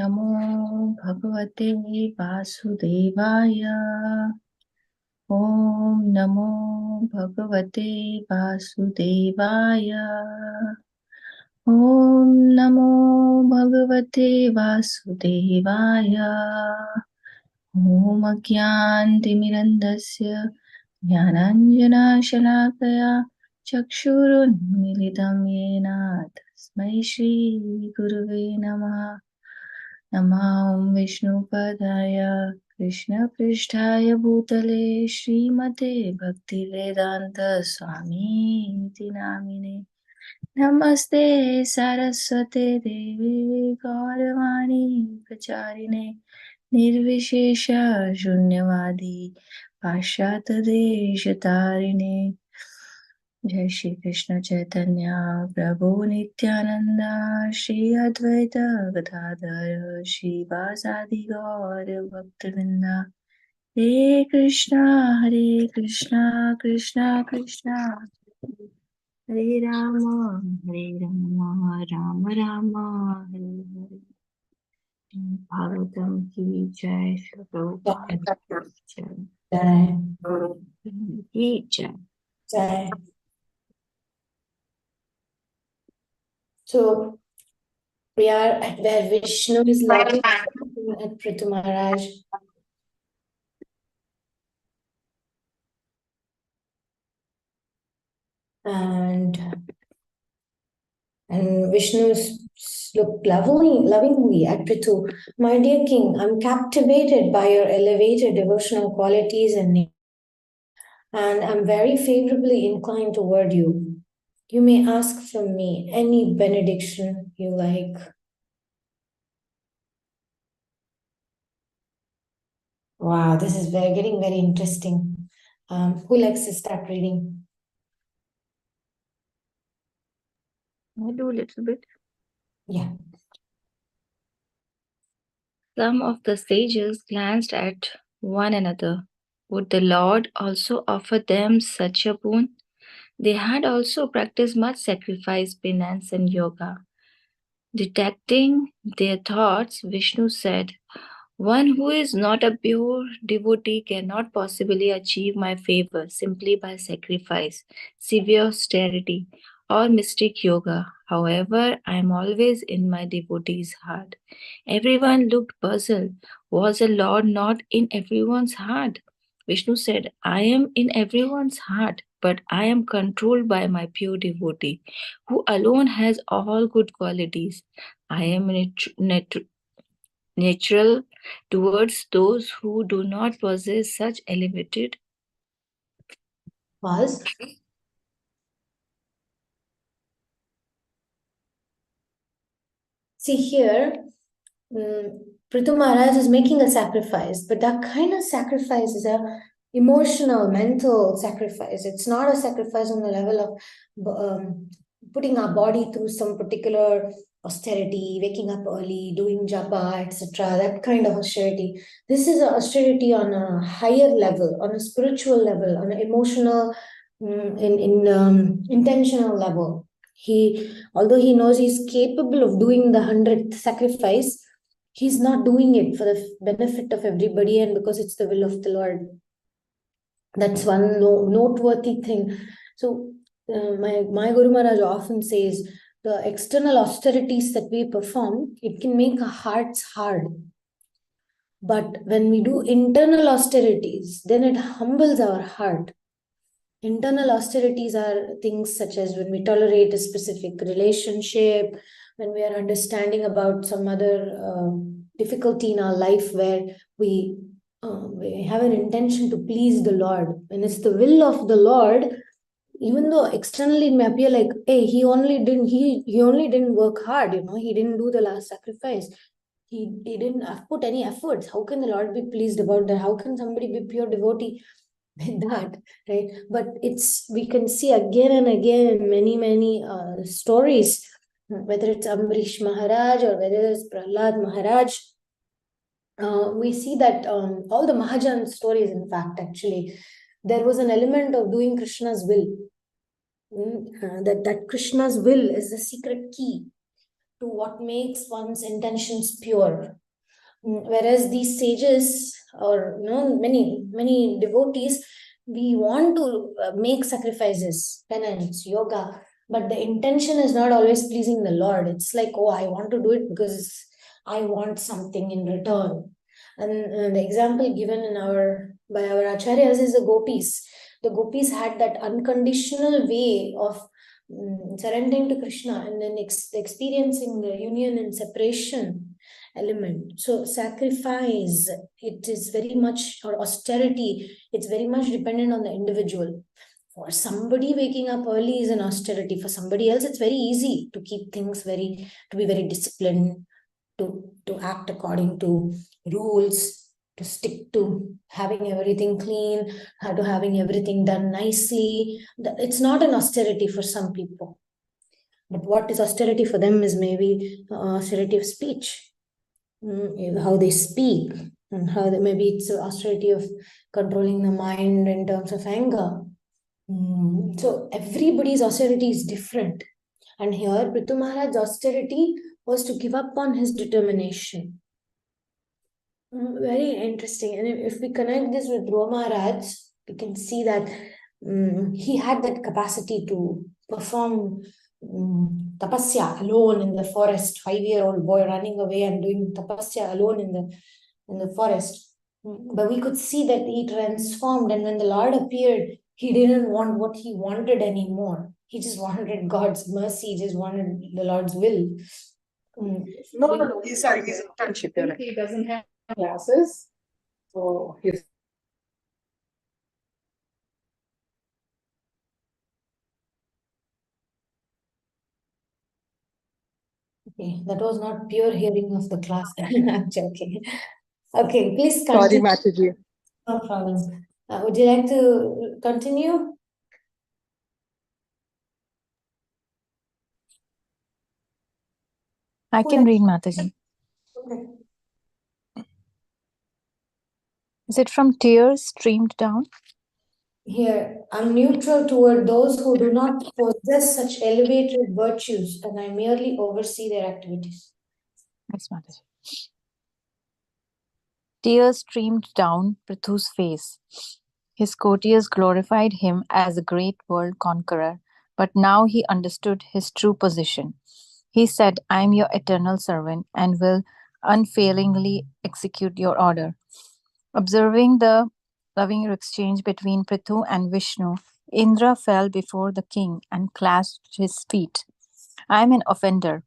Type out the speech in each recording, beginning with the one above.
नमो भगवते वासुदेवाय। ॐ नमो भगवते वासुदेवाय। ॐ नमो भगवते वासुदेवाय। ॐ अज्ञानतिमिरन्धस्य ज्ञानाञ्जनशलाकया चक्षुरुन्मीलितं येन तस्मै श्रीगुरुवे नमः। नमः विष्णुपदाय कृष्णपृष्ठाय भूतले श्रीमते भक्तिवेदान्त स्वामीति नामिने। नमस्ते सारस्वते देवी गौरवाणी प्रचारिणे निर्विशेष शून्यवादी पाश्चात्यदेशतारिणे। जय श्री कृष्ण चैतन्य प्रभु नित्यानंद श्री अद्वैत गदाधर श्रीवासादि गौर भक्तवृंद। हरे कृष्णा कृष्णा कृष्णा हरे राम राम राम हरे हरे। भागवतम की जय, श्री प्रभुपाद की जय, की जय। So we are at where Vishnu is loving at Prithu Maharaj. And Vishnu looked lovingly at Prithu. My dear king, I'm captivated by your elevated devotional qualities and I'm very favorably inclined toward you. You may ask from me any benediction you like. Wow, this is getting very interesting. Who likes to start reading? I do a little bit. Yeah. Some of the sages glanced at one another. Would the Lord also offer them such a boon? They had also practiced much sacrifice, penance, and yoga. Detecting their thoughts, Vishnu said, "One who is not a pure devotee cannot possibly achieve my favor simply by sacrifice, severe austerity, or mystic yoga. However, I am always in my devotee's heart." Everyone looked puzzled. Was the Lord not in everyone's heart? Vishnu said, "I am in everyone's heart, but I am controlled by my pure devotee, who alone has all good qualities. I am natural towards those who do not possess such elevated." Pause. See here, Prithu Maharaj is making a sacrifice, but that kind of sacrifice is a emotional, mental sacrifice. It's not a sacrifice on the level of putting our body through some particular austerity, waking up early, doing japa, etc. That kind of austerity. This is a austerity on a higher level, on a spiritual level, on an emotional, intentional level. Although he knows he's capable of doing the 100th sacrifice, he's not doing it for the benefit of everybody and because it's the will of the Lord. That's one noteworthy thing. So my Guru Maharaj often says, the external austerities that we perform, it can make our hearts hard. But when we do internal austerities, then it humbles our heart. Internal austerities are things such as when we tolerate a specific relationship, when we are understanding about some other difficulty in our life where we have an intention to please the Lord. And it's the will of the Lord, even though externally it may appear like, hey, he only didn't work hard, he didn't do the last sacrifice. He didn't put any efforts. How can the Lord be pleased about that? How can somebody be pure devotee with that, right? But we can see again and again in many stories, whether it's Ambrish Maharaj or whether it's Prahlad Maharaj, we see that all the Mahajan stories, in fact, actually, there was an element of doing Krishna's will. That Krishna's will is the secret key to what makes one's intentions pure. Whereas these sages, or many devotees, we want to make sacrifices, penance, yoga, but the intention is not always pleasing the Lord. It's like, oh, I want to do it because I want something in return. And the example given in by our acharyas is the gopis. The gopis had that unconditional way of surrendering to Krishna and then experiencing the union and separation element. So sacrifice, it is very much, or austerity, it's very much dependent on the individual. For somebody, waking up early is an austerity. For somebody else, it's very easy to keep things to be very disciplined, to act according to rules, to stick to having everything clean, to having everything done nicely. It's not an austerity for some people. But what is austerity for them is maybe austerity of speech, how they speak, and maybe it's austerity of controlling the mind in terms of anger. So everybody's austerity is different. And here, Prithu Maharaj's austerity was to give up on his determination. Very interesting. And if we connect this with Dhruva Maharaj, we can see that he had that capacity to perform tapasya alone in the forest. 5-year-old boy running away and doing tapasya alone in the forest. But we could see that he transformed, and when the Lord appeared, he didn't want what he wanted anymore. He just wanted God's mercy, he just wanted the Lord's will. No. He's internship. He doesn't have classes, so he's. Okay, that was not pure hearing of the class. I'm joking. Okay, please continue. Sorry, Mataji. No problem. Would you like to continue? I can read, Mataji. Okay. Is it from tears streamed down? Here, I'm neutral toward those who do not possess such elevated virtues, and I merely oversee their activities. Yes, Mataji. Tears streamed down Prithu's face. His courtiers glorified him as a great world conqueror, but now he understood his true position. He said, I am your eternal servant and will unfailingly execute your order. Observing the loving exchange between Prithu and Vishnu, Indra fell before the king and clasped his feet. I am an offender,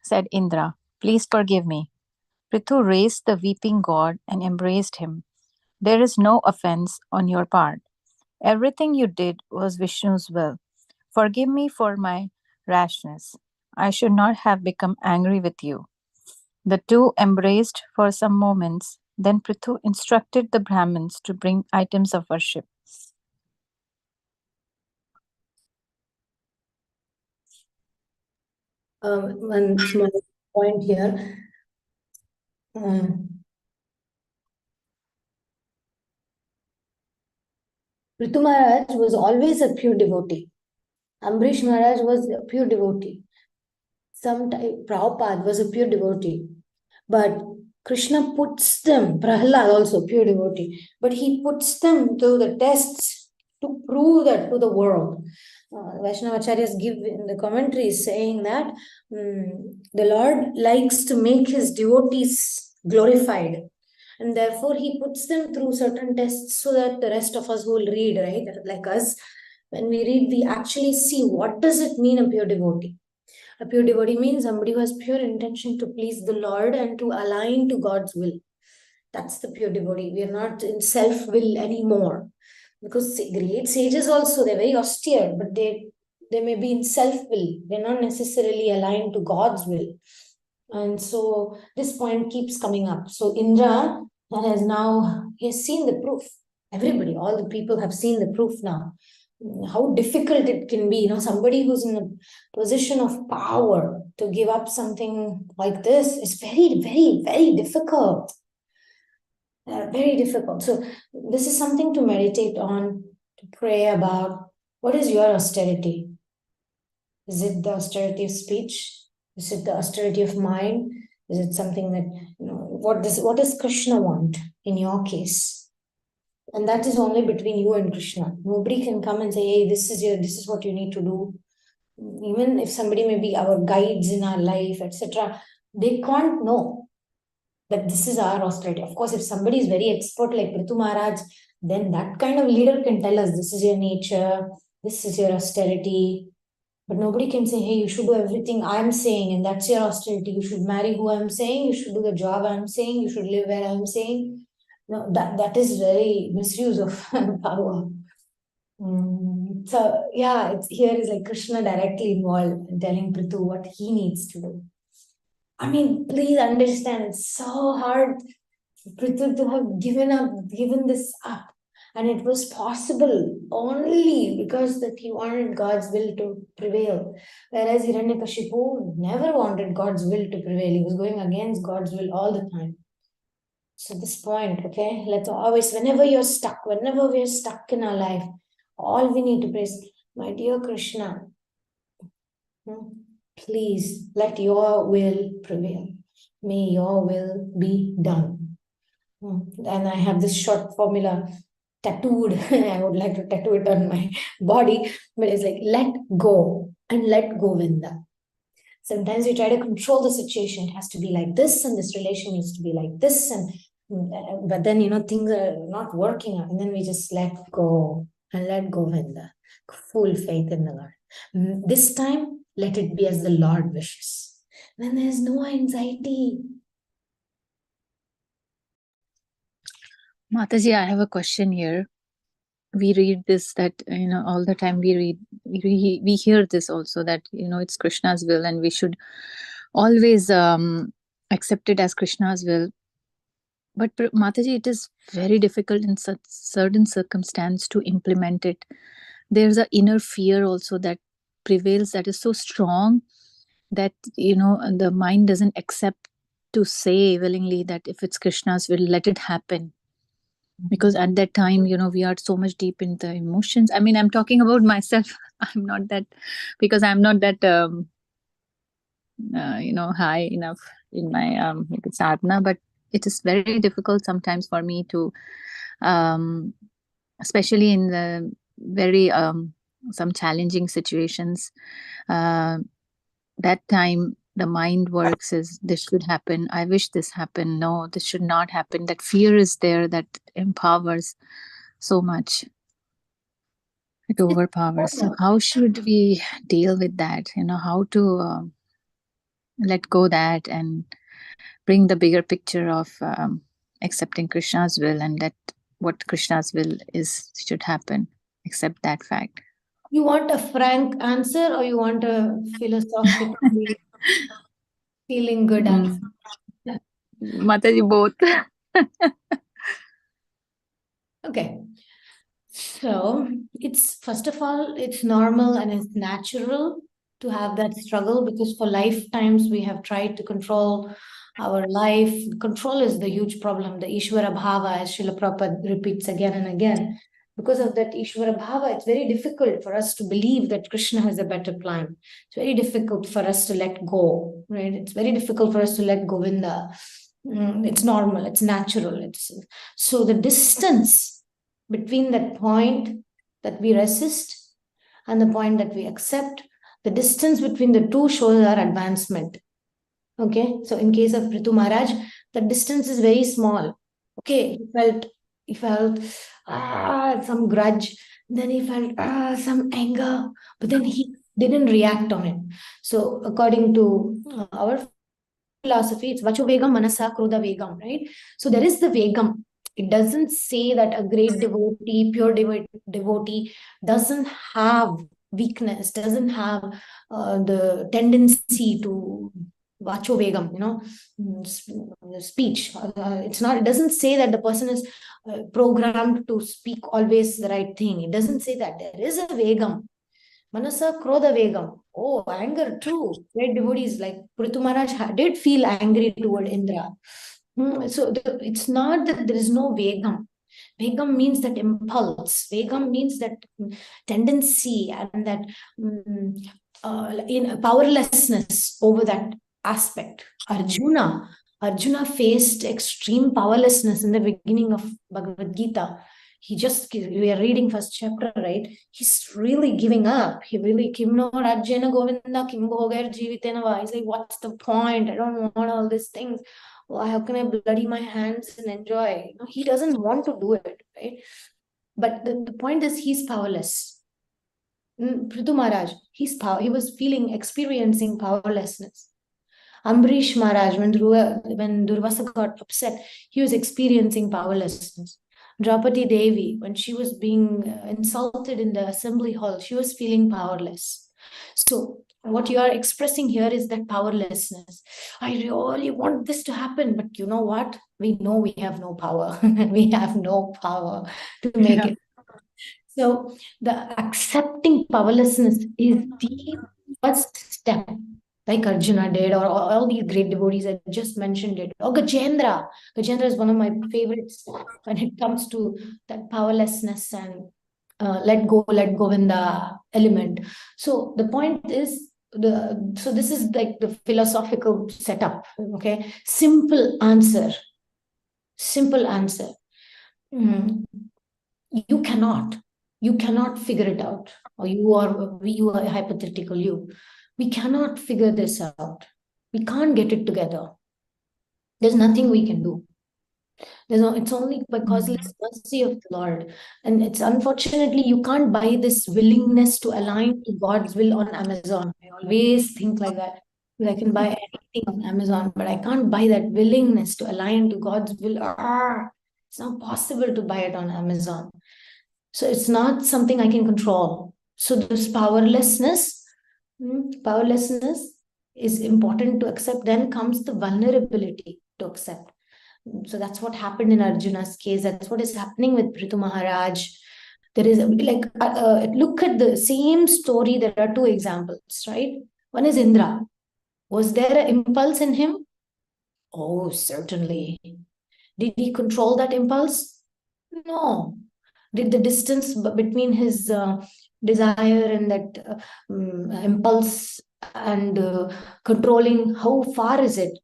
said Indra. Please forgive me. Prithu raised the weeping god and embraced him. There is no offense on your part. Everything you did was Vishnu's will. Forgive me for my rashness. I should not have become angry with you. The two embraced for some moments. Then Prithu instructed the Brahmins to bring items of worship. One small point here. Prithu Maharaj was always a pure devotee. Ambrish Maharaj was a pure devotee. Prabhupada was a pure devotee. But Krishna puts them, Prahlad also pure devotee, but he puts them to the tests to prove that to the world. Vaishnavacharyas give in the commentaries saying that the Lord likes to make his devotees glorified. And therefore, he puts them through certain tests so that the rest of us who will read, right? Like us, when we read, we actually see what does it mean a pure devotee. A pure devotee means somebody who has pure intention to please the Lord and to align to God's will. That's the pure devotee. We are not in self-will anymore. Because great sages also, they're very austere, but they may be in self-will. They're not necessarily aligned to God's will. And so this point keeps coming up. So Indra he has seen the proof. Everybody, all the people have seen the proof now. How difficult it can be, somebody who's in a position of power to give up something like this is very, very, very difficult. Very difficult. So this is something to meditate on, to pray about. What is your austerity? Is it the austerity of speech? Is it the austerity of mind? Is it something that, what does Krishna want in your case? And that is only between you and Krishna. Nobody can come and say, hey, this is what you need to do. Even if somebody may be our guides in our life, etc., they can't know that this is our austerity. Of course, if somebody is very expert like Prithu Maharaj, then that kind of leader can tell us this is your nature, this is your austerity. But nobody can say, hey, you should do everything I'm saying, and that's your austerity. You should marry who I'm saying, you should do the job I'm saying, you should live where I'm saying. No, that is very misuse of power. So yeah, here is like Krishna directly involved in telling Prithu what he needs to do. I mean, please understand, it's so hard for Prithu to have given this up. And it was possible only because that he wanted God's will to prevail. Whereas Hiranyakashipu never wanted God's will to prevail. He was going against God's will all the time. So this point, okay, let's always, whenever we're stuck in our life, all we need to pray is, my dear Krishna, please let your will prevail. May your will be done. And I have this short formula tattooed. I would like to tattoo it on my body, but it's like, let go and let Govinda. Sometimes we try to control the situation. It has to be like this, and this relation needs to be like this, but then things are not working out, and then we just let go and let Govinda. Full faith in the Lord. This time, let it be as the Lord wishes. Then there's no anxiety. Mataji, I have a question here. We read this that, all the time we hear this also that, it's Krishna's will and we should always accept it as Krishna's will. But Mataji, it is very difficult in such certain circumstance to implement it. There's an inner fear also that prevails, that is so strong that, the mind doesn't accept to say willingly that if it's Krishna's will, let it happen. Because at that time, we are so much deep in the emotions. I mean, I'm talking about myself. I'm not that, because I'm not that, high enough in my sadhana, but it is very difficult sometimes for me to, especially in the very, some challenging situations, that time the mind works as this should happen. I wish this happened. No, this should not happen. That fear is there that empowers so much. It overpowers. So how should we deal with that? How to let go that and bring the bigger picture of accepting Krishna's will, and that what Krishna's will is should happen. Accept that fact. You want a frank answer, or you want a philosophical feeling good answer? Mataji, both. Okay. So it's, first of all, it's normal and it's natural to have that struggle, because for lifetimes we have tried to control our life. Control is the huge problem, the Ishvara Bhava, as Srila Prabhupada repeats again and again. Because of that Ishvara Bhava, it's very difficult for us to believe that Krishna has a better plan. It's very difficult for us to let go, right? It's very difficult for us to let Govinda. It's normal, it's natural. So the distance between that point that we resist and the point that we accept, the distance between the two shows our advancement. Okay, so in case of Prithu Maharaj, the distance is very small. Okay, he felt some grudge, then he felt some anger, but then he didn't react on it. So according to our philosophy, it's Vacho Vegam, Manasa, Krodha Vegam, right? So there is the Vegam. It doesn't say that a great devotee, pure devotee doesn't have weakness, doesn't have the tendency to Vacho Vegam, speech. It doesn't say that the person is programmed to speak always the right thing. It doesn't say that. There is a Vegam. Manasa Krodha Vegam. Oh, anger too. Great devotees like Prithu Maharaj did feel angry toward Indra. So it's not that there is no Vegam. Vegam means that impulse. Vegam means that tendency and that in powerlessness over that aspect. Arjuna faced extreme powerlessness in the beginning of Bhagavad Gita. We are reading first chapter, right? He's really giving up. He really, Kimno Rajyena Govinda Kim Bhogar Jivitena Va. He's like, what's the point? I don't want all these things. Well, how can I bloody my hands and enjoy? He doesn't want to do it, right? But the point is, he's powerless. Prithu Maharaj, he was experiencing powerlessness. Ambarish Maharaj, when Durvasa got upset, he was experiencing powerlessness. Draupadi Devi, when she was being insulted in the assembly hall, she was feeling powerless. So what you are expressing here is that powerlessness. I really want this to happen, but you know what? We know we have no power. We have no power to make it. So the accepting powerlessness is the first step, like Arjuna did, or all these great devotees I just mentioned it. Or Gajendra. Gajendra is one of my favorites when it comes to that powerlessness and let Govinda element. So the point is, so this is like the philosophical setup. Okay, simple answer. You cannot figure it out, or you are hypothetical. We cannot figure this out. We can't get it together. There's nothing we can do. It's only by causeless mercy of the Lord. And it's unfortunately, you can't buy this willingness to align to God's will on Amazon. I always think like that. I can buy anything on Amazon, but I can't buy that willingness to align to God's will. It's not possible to buy it on Amazon. So it's not something I can control. So this powerlessness is important to accept. Then comes the vulnerability to accept. So that's what happened in Arjuna's case. That's what is happening with Prithu Maharaj. There is look at the same story. There are two examples, right? One is Indra. Was there an impulse in him? Oh, certainly. Did he control that impulse? No. Did the distance between his desire and that impulse and controlling, how far is it?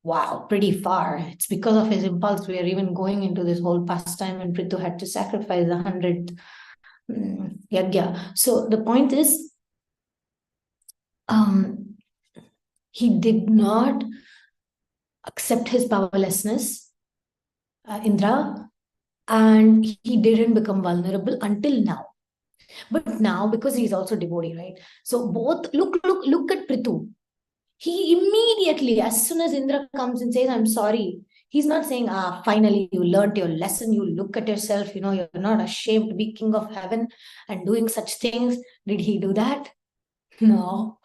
Wow, pretty far. It's because of his impulse we are even going into this whole pastime, and Prithu had to sacrifice 100 yagya. So the point is, he did not accept his powerlessness, Indra, and he didn't become vulnerable until now. But now, because he's also devotee, right? So both, look at Prithu. He immediately, as soon as Indra comes and says, I'm sorry, he's not saying, finally you learned your lesson, you look at yourself, you're not ashamed to be king of heaven and doing such things. Did he do that? No.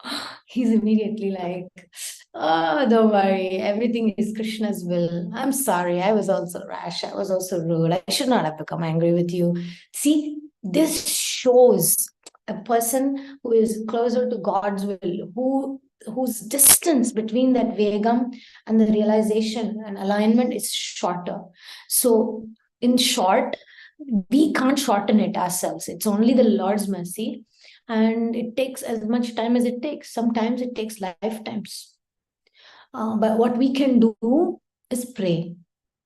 He's immediately like, oh, don't worry, everything is Krishna's will. I'm sorry, I was also rash, I was also rude, I should not have become angry with you. See, this shows a person who is closer to God's will, whose distance between that vegam and the realization and alignment is shorter. So in short, we can't shorten it ourselves. It's only the Lord's mercy, and it takes as much time as it takes. Sometimes it takes lifetimes. But what we can do is pray.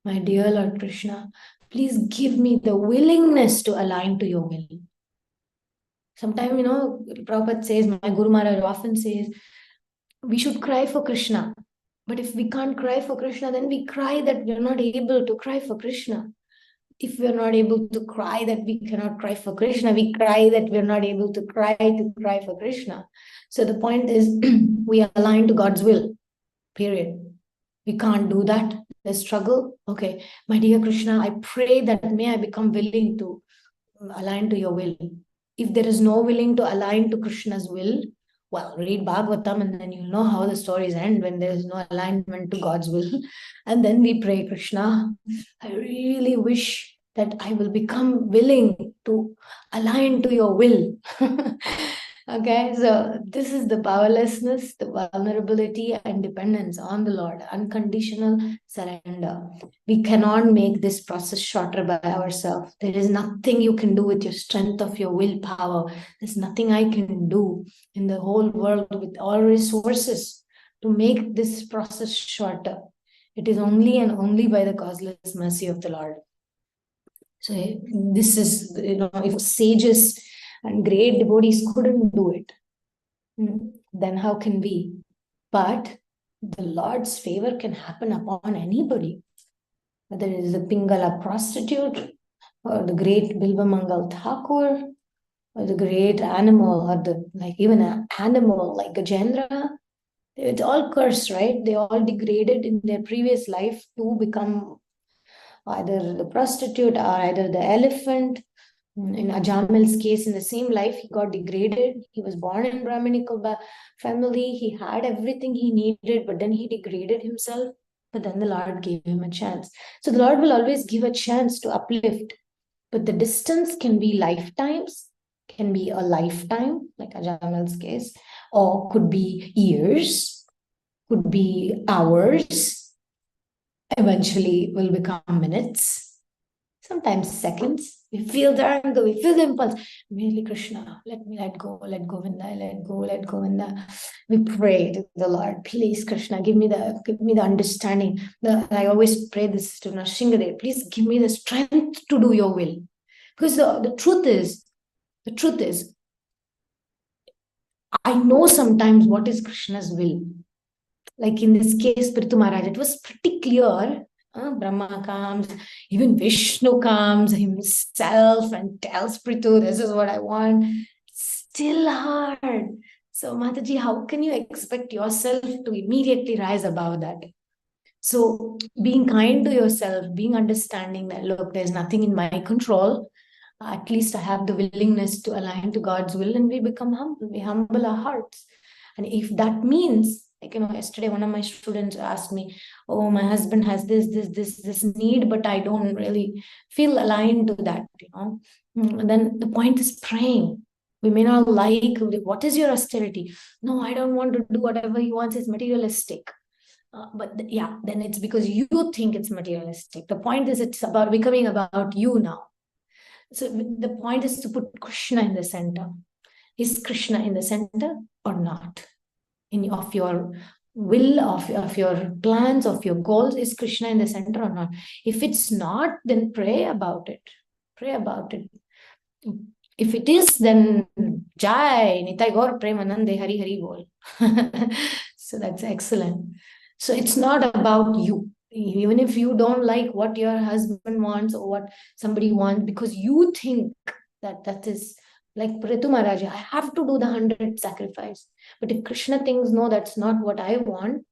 My dear Lord Krishna, please give me the willingness to align to your will. Sometimes, Prabhupada says, my Guru Maharaj often says, we should cry for Krishna. But if we can't cry for Krishna, then we cry that we're not able to cry for Krishna. If we're not able to cry that we cannot cry for Krishna, we cry that we're not able to cry for Krishna. So the point is, we align to God's will, period. We can't do that. There's struggle. Okay, my dear Krishna, I pray that may I become willing to align to your will. If there is no willing to align to Krishna's will, well, read Bhagavatam and then you'll know how the stories end when there is no alignment to God's will. And then we pray, Krishna, I really wish that I will become willing to align to your will. Okay, so this is the powerlessness, the vulnerability and dependence on the Lord, unconditional surrender. We cannot make this process shorter by ourselves. There is nothing you can do with your strength of your willpower. There's nothing I can do in the whole world with all resources to make this process shorter. It is only and only by the causeless mercy of the Lord. So this is, if sages and great devotees couldn't do it, then how can we? But the Lord's favor can happen upon anybody, whether it is a Pingala prostitute or the great Bilvamangal Thakur or the great animal or even an animal like Gajendra. It's all cursed, right? They all degraded in their previous life to become either the prostitute or either the elephant. In Ajamil's case, in the same life, he got degraded. He was born in Brahminical family. He had everything he needed, but then he degraded himself. But then the Lord gave him a chance. So the Lord will always give a chance to uplift. But the distance can be lifetimes, can be a lifetime, like Ajamil's case, or could be years, could be hours, eventually will become minutes, sometimes seconds. We feel the anger, we feel the impulse. Merely Krishna, let me let go, let Govinda, let go, let Govinda. We pray to the Lord, please Krishna, give me the understanding. I always pray this to Nrsingadev, please give me the strength to do your will. Because the truth is, I know sometimes what is Krishna's will. Like in this case, Prithu Maharaj, it was pretty clear. Brahma comes, even Vishnu comes himself and tells Prithu, this is what I want. It's still hard. So Mataji, how can you expect yourself to immediately rise above that? So being kind to yourself, being understanding that, look, there's nothing in my control. At least I have the willingness to align to God's will, and we become humble. We humble our hearts. And if that means, like, yesterday one of my students asked me, oh, my husband has this need, but I don't really feel aligned to that, And then the point is praying. We may not like, what is your austerity? No, I don't want to do whatever he wants. It's materialistic. Then it's because you think it's materialistic. The point is, it's about becoming about you now. So the point is to put Krishna in the center. Is Krishna in the center or not? Of your will, of your plans, of your goals, is Krishna in the center or not? If it's not, then pray about it. Pray about it. If it is, then Jai, Nitai Gaur Premanande Hari Hari Bol. So that's excellent. So it's not about you. Even if you don't like what your husband wants or what somebody wants, because you think that is like Prithu Maharaj, I have to do the 100 sacrifice. But if Krishna thinks, no, that's not what I want,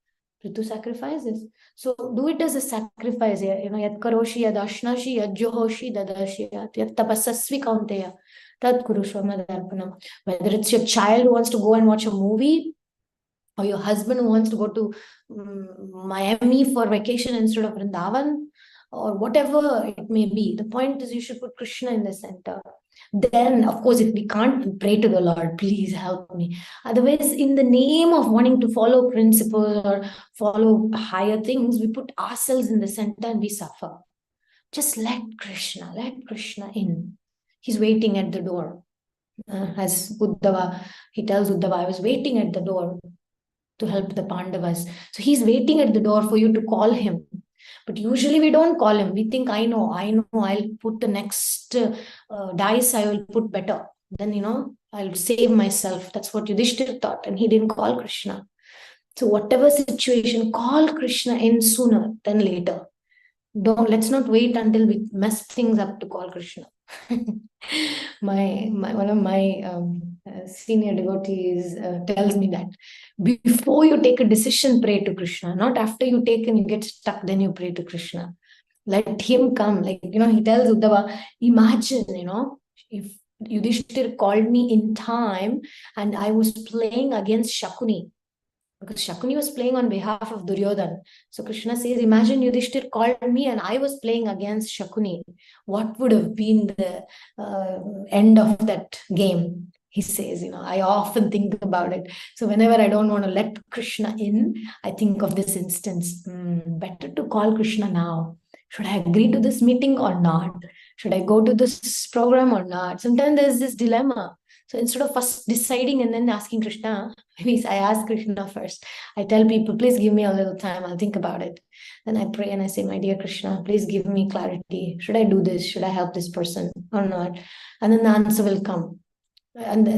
Prithu sacrifices. So do it as a sacrifice. Yat karoshi yad ashnashi yad johoshi dadashi yat tapasasvi kaunteya tad kurushvama darpanam. Whether it's your child who wants to go and watch a movie, or your husband who wants to go to Miami for vacation instead of Vrindavan, or whatever it may be. The point is, you should put Krishna in the center. Then, of course, if we can't, pray to the Lord, please help me. Otherwise, in the name of wanting to follow principles or follow higher things, we put ourselves in the center and we suffer. Just let Krishna in. He's waiting at the door. As Uddhava, he tells Uddhava, I was waiting at the door to help the Pandavas. So he's waiting at the door for you to call him. But usually we don't call him. We think, I know, I'll put the next dice, I will put better. Then, I'll save myself. That's what Yudhishthira thought. And he didn't call Krishna. So whatever situation, call Krishna in sooner than later. Let's not wait until we mess things up to call Krishna. One of my senior devotees tells me that before you take a decision, pray to Krishna. Not after you take and you get stuck, then you pray to Krishna. Let him come. Like, he tells Uddhava, imagine, if Yudhishthir called me in time and I was playing against Shakuni, because Shakuni was playing on behalf of Duryodhan. So Krishna says, imagine Yudhishthir called me and I was playing against Shakuni. What would have been the end of that game? He says, I often think about it. So whenever I don't want to let Krishna in, I think of this instance. Better to call Krishna now. Should I agree to this meeting or not? Should I go to this program or not? Sometimes there's this dilemma. So instead of first deciding and then asking Krishna, maybe I ask Krishna first. I tell people, please give me a little time. I'll think about it. Then I pray and I say, my dear Krishna, please give me clarity. Should I do this? Should I help this person or not? And then the answer will come. And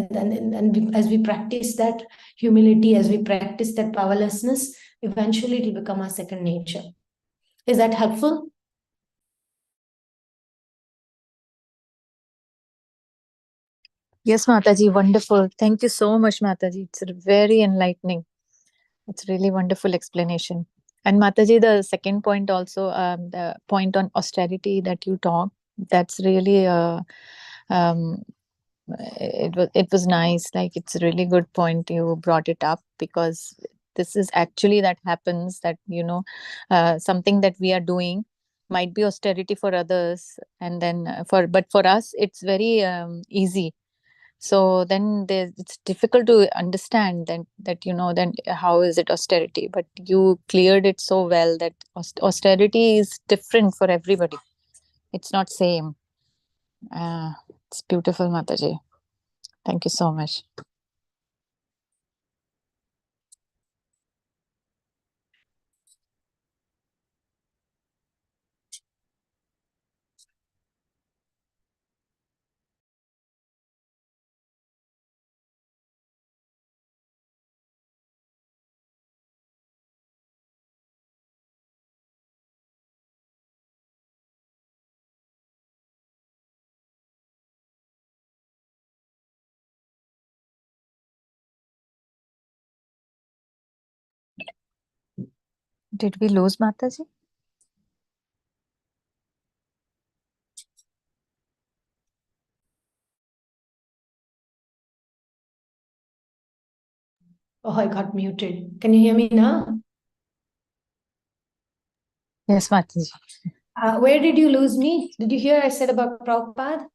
as we practice that humility, as we practice that powerlessness, eventually it will become our second nature. Is that helpful? Yes, Mataji, wonderful. Thank you so much, Mataji. It's very enlightening. It's really wonderful explanation. And Mataji, the second point also, the point on austerity that you talked, that's really it was nice. Like, it's a really good point you brought it up, because this is actually that happens, that something that we are doing might be austerity for others, and then but for us it's very easy. So then it's difficult to understand then how is it austerity, but you cleared it so well that austerity is different for everybody. It's not same. It's beautiful, Mataji. Thank you so much. Did we lose Mataji? Oh, I got muted. Can you hear me now? Yes, Mataji. Where did you lose me? Did you hear I said about Prabhupada?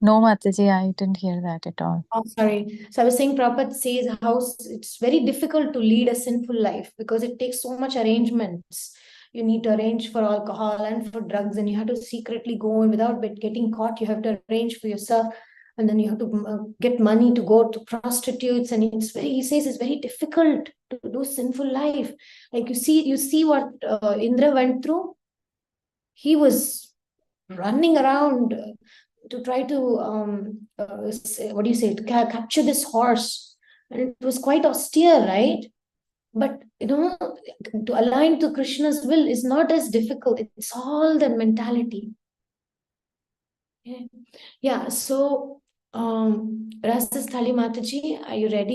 No, Mataji, I didn't hear that at all. Oh, sorry. So I was saying Prabhupada says how it's very difficult to lead a sinful life because it takes so much arrangements. You need to arrange for alcohol and for drugs, and you have to secretly go and without getting caught, you have to arrange for yourself. And then you have to get money to go to prostitutes. And he says it's very difficult to do sinful life. Like you see what Indra went through. He was running around to try to what do you say, capture this horse, and it was quite austere, right? But to align to Krishna's will is not as difficult. It's all the mentality. Yeah. So Rasas Thali Mataji, are you ready?